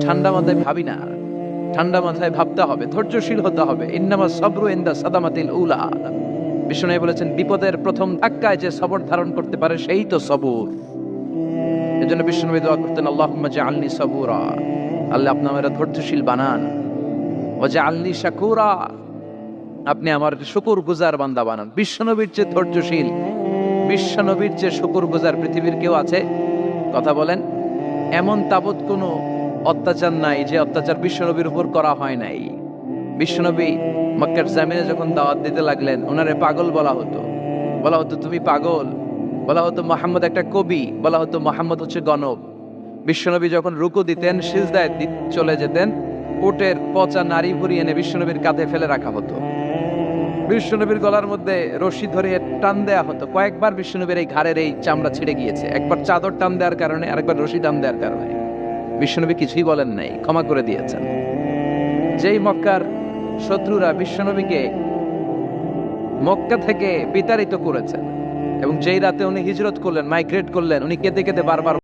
ঠান্ডা মাথায় ভাবি না, ঠান্ডা মাথায় ভাবতে হবে, ধৈর্যশীল হতে হবে। ইন্নামা সাবরু ইনদা সাদামাতিল উলা। বিষ্ণু বলেছেন, বিপদের প্রথম ধাক্কায় যে সবর ধারণ করতে পারে সেই তো সবুর। এজন্য বিষ্ণু দোয়া করতেন, আল্লাহুম্মা জাআলনি সাবুরা, আল্লাহ আপনি আমাকে ধৈর্যশীল বানান। ওয়া জাআলনি শাকুরা, আপনি আমার শুকরগুজার বান্দা বানান। বিশ্বনবীর যে ধৈর্যশীল, বিশ্বনবীর যে শুকরগুজার পৃথিবীর কেউ আছে? কথা বলেন। এমন তাবৎ কোনো অত্যাচার নাই যে অত্যাচার বিশ্বনবীর উপর করা হয় নাই। বিশ্বনবী মক্কার জামিনে যখন দাওয়াত দিতে লাগলেন, ওনারে পাগল বলা হতো, বলা হতো তুমি পাগল, বলা হতো মুহাম্মদ একটা কবি, বলা হতো মুহাম্মদ হচ্ছে গণক। বিশ্বনবী যখন রুকু দিতেন, সিজদায় চলে যেতেন, উটের পচা নারী ভুড়ি এনে বিশ্বনবীর কাঁধে ফেলে রাখা হতো। বিশ্বনবীর গলার মধ্যে রশি ধরে টান দেয়া হতো। কয়েকবার বিশ্বনবীর এই ঘাড়ের এই চামড়া ছিঁড়ে গিয়েছে, একবার চাদর টান দেওয়ার কারণে, আরেকবার রশি টান দেওয়ার কারণে। বিশ্বনবী কিছুই বলেন নাই, ক্ষমা করে দিয়েছেন। যেই মক্কার শত্রুরা বিশ্বনবীকে মক্কা থেকে বিতাড়িত করেছেন, এবং যেই রাতে উনি হিজরত করলেন, মাইগ্রেট করলেন, উনি কেঁদে কেঁদে বারবার